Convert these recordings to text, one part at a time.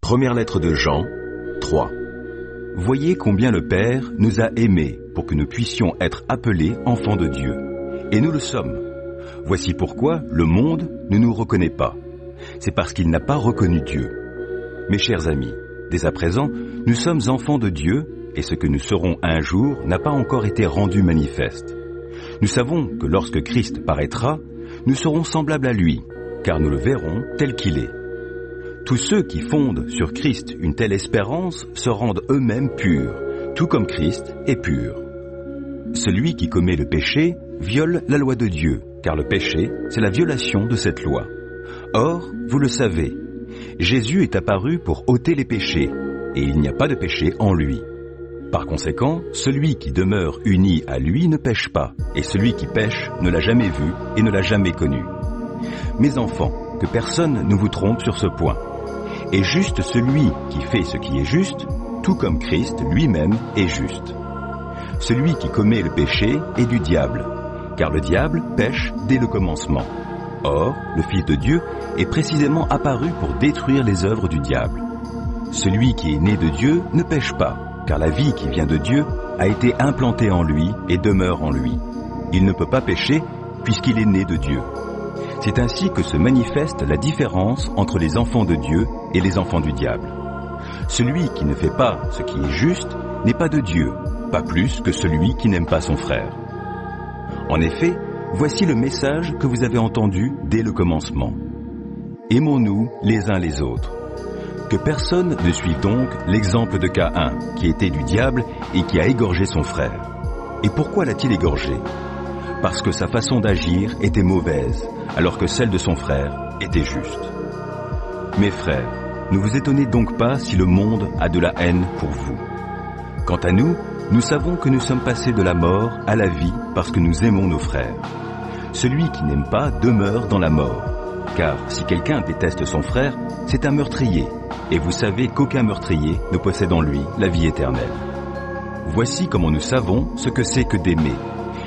Première lettre de Jean, 3. Voyez combien le Père nous a aimés pour que nous puissions être appelés enfants de Dieu. Et nous le sommes. Voici pourquoi le monde ne nous reconnaît pas. C'est parce qu'il n'a pas reconnu Dieu. Mes chers amis, dès à présent, nous sommes enfants de Dieu et ce que nous serons un jour n'a pas encore été rendu manifeste. Nous savons que lorsque Christ paraîtra, nous serons semblables à lui, car nous le verrons tel qu'il est. Tous ceux qui fondent sur Christ une telle espérance se rendent eux-mêmes purs, tout comme Christ est pur. Celui qui commet le péché viole la loi de Dieu, car le péché, c'est la violation de cette loi. Or, vous le savez, Jésus est apparu pour ôter les péchés, et il n'y a pas de péché en lui. Par conséquent, celui qui demeure uni à lui ne pêche pas, et celui qui pêche ne l'a jamais vu et ne l'a jamais connu. Mes enfants, que personne ne vous trompe sur ce point. Est juste celui qui fait ce qui est juste, tout comme Christ lui-même est juste. Celui qui commet le péché est du diable, car le diable pêche dès le commencement. Or, le Fils de Dieu est précisément apparu pour détruire les œuvres du diable. Celui qui est né de Dieu ne pêche pas, car la vie qui vient de Dieu a été implantée en lui et demeure en lui. Il ne peut pas pécher puisqu'il est né de Dieu. C'est ainsi que se manifeste la différence entre les enfants de Dieu et les enfants du diable. Celui qui ne fait pas ce qui est juste n'est pas de Dieu, pas plus que celui qui n'aime pas son frère. En effet, voici le message que vous avez entendu dès le commencement. Aimons-nous les uns les autres. Que personne ne suive donc l'exemple de Caïn, qui était du diable et qui a égorgé son frère. Et pourquoi l'a-t-il égorgé ? Parce que sa façon d'agir était mauvaise, alors que celle de son frère était juste. Mes frères, ne vous étonnez donc pas si le monde a de la haine pour vous. Quant à nous, nous savons que nous sommes passés de la mort à la vie parce que nous aimons nos frères. Celui qui n'aime pas demeure dans la mort, car si quelqu'un déteste son frère, c'est un meurtrier, et vous savez qu'aucun meurtrier ne possède en lui la vie éternelle. Voici comment nous savons ce que c'est que d'aimer.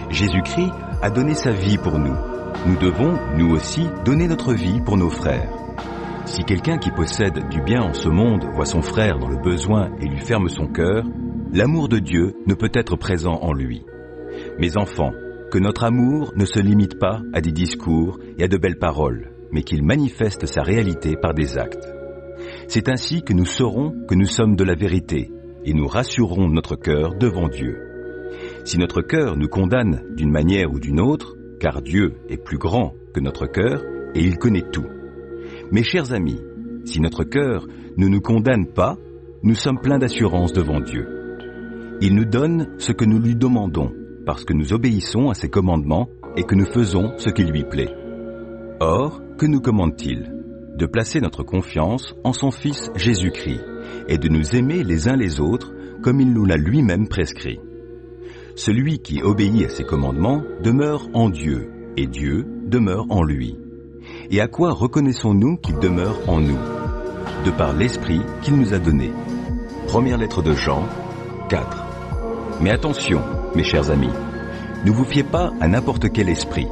Jésus-Christ a donné sa vie pour nous. Nous devons, nous aussi, donner notre vie pour nos frères. Si quelqu'un qui possède du bien en ce monde voit son frère dans le besoin et lui ferme son cœur, l'amour de Dieu ne peut être présent en lui. Mes enfants, que notre amour ne se limite pas à des discours et à de belles paroles, mais qu'il manifeste sa réalité par des actes. C'est ainsi que nous saurons que nous sommes de la vérité, et nous rassurerons notre cœur devant Dieu. Si notre cœur nous condamne d'une manière ou d'une autre, car Dieu est plus grand que notre cœur et il connaît tout. Mes chers amis, si notre cœur ne nous condamne pas, nous sommes pleins d'assurance devant Dieu. Il nous donne ce que nous lui demandons, parce que nous obéissons à ses commandements et que nous faisons ce qui lui plaît. Or, que nous commande-t-il ? De placer notre confiance en son Fils Jésus-Christ et de nous aimer les uns les autres comme il nous l'a lui-même prescrit. Celui qui obéit à ses commandements demeure en Dieu, et Dieu demeure en lui. Et à quoi reconnaissons-nous qu'il demeure en nous ? De par l'Esprit qu'il nous a donné. Première lettre de Jean, 4. Mais attention, mes chers amis, ne vous fiez pas à n'importe quel esprit.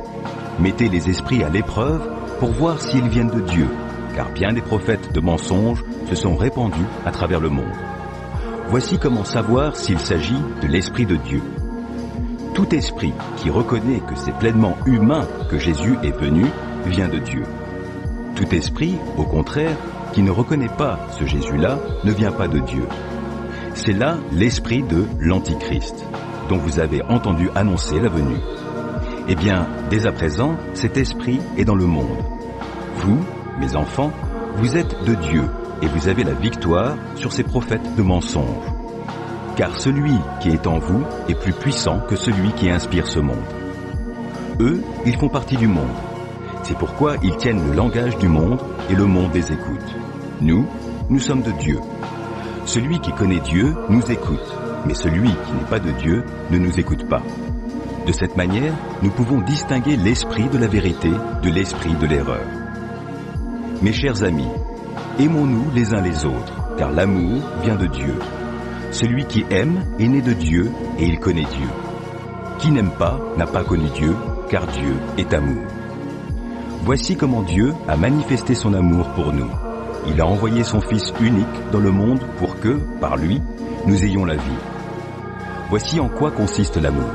Mettez les esprits à l'épreuve pour voir s'ils viennent de Dieu, car bien des prophètes de mensonges se sont répandus à travers le monde. Voici comment savoir s'il s'agit de l'Esprit de Dieu. Tout esprit qui reconnaît que c'est pleinement humain que Jésus est venu vient de Dieu. Tout esprit, au contraire, qui ne reconnaît pas ce Jésus-là ne vient pas de Dieu. C'est là l'esprit de l'Antichrist, dont vous avez entendu annoncer la venue. Eh bien, dès à présent, cet esprit est dans le monde. Vous, mes enfants, vous êtes de Dieu et vous avez la victoire sur ces prophètes de mensonges. Car celui qui est en vous est plus puissant que celui qui inspire ce monde. Eux, ils font partie du monde. C'est pourquoi ils tiennent le langage du monde et le monde les écoute. Nous, nous sommes de Dieu. Celui qui connaît Dieu nous écoute, mais celui qui n'est pas de Dieu ne nous écoute pas. De cette manière, nous pouvons distinguer l'esprit de la vérité de l'esprit de l'erreur. Mes chers amis, aimons-nous les uns les autres, car l'amour vient de Dieu. Celui qui aime est né de Dieu et il connaît Dieu. Qui n'aime pas n'a pas connu Dieu, car Dieu est amour. Voici comment Dieu a manifesté son amour pour nous. il a envoyé son Fils unique dans le monde pour que, par lui, nous ayons la vie. Voici en quoi consiste l'amour.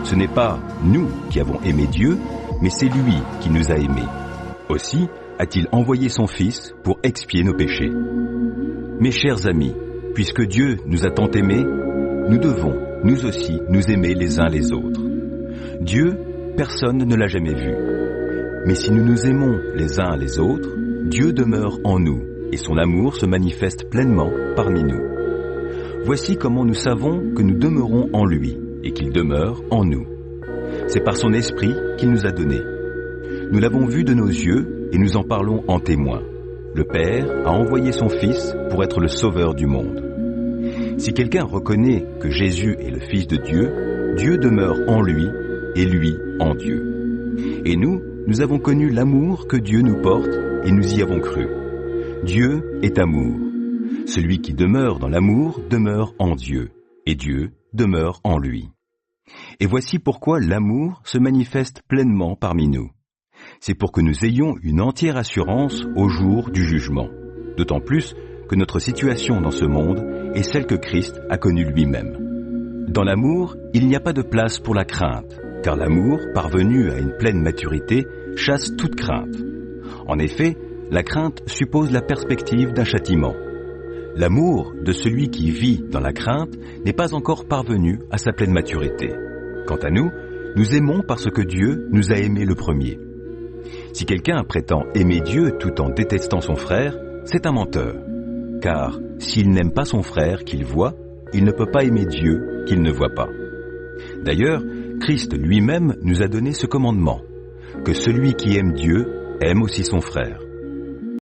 Ce n'est pas nous qui avons aimé Dieu, mais c'est lui qui nous a aimés. Aussi a-t-il envoyé son Fils pour expier nos péchés. Mes chers amis, puisque Dieu nous a tant aimés, nous devons, nous aussi, nous aimer les uns les autres. Dieu, personne ne l'a jamais vu. Mais si nous nous aimons les uns les autres, Dieu demeure en nous et son amour se manifeste pleinement parmi nous. Voici comment nous savons que nous demeurons en lui et qu'il demeure en nous. C'est par son esprit qu'il nous a donné. Nous l'avons vu de nos yeux et nous en parlons en témoin. Le Père a envoyé son Fils pour être le sauveur du monde. Si quelqu'un reconnaît que Jésus est le Fils de Dieu, Dieu demeure en lui et lui en Dieu. Et nous avons connu l'amour que Dieu nous porte et nous y avons cru. Dieu est amour. Celui qui demeure dans l'amour demeure en Dieu, et Dieu demeure en lui. Et voici pourquoi l'amour se manifeste pleinement parmi nous. C'est pour que nous ayons une entière assurance au jour du jugement. D'autant plus que notre situation dans ce monde est celle que Christ a connue lui-même. Dans l'amour, il n'y a pas de place pour la crainte, car l'amour, parvenu à une pleine maturité, chasse toute crainte. En effet, la crainte suppose la perspective d'un châtiment. L'amour de celui qui vit dans la crainte n'est pas encore parvenu à sa pleine maturité. Quant à nous, nous aimons parce que Dieu nous a aimés le premier. Si quelqu'un prétend aimer Dieu tout en détestant son frère, c'est un menteur. Car s'il n'aime pas son frère qu'il voit, il ne peut pas aimer Dieu qu'il ne voit pas. D'ailleurs, Christ lui-même nous a donné ce commandement, que celui qui aime Dieu aime aussi son frère.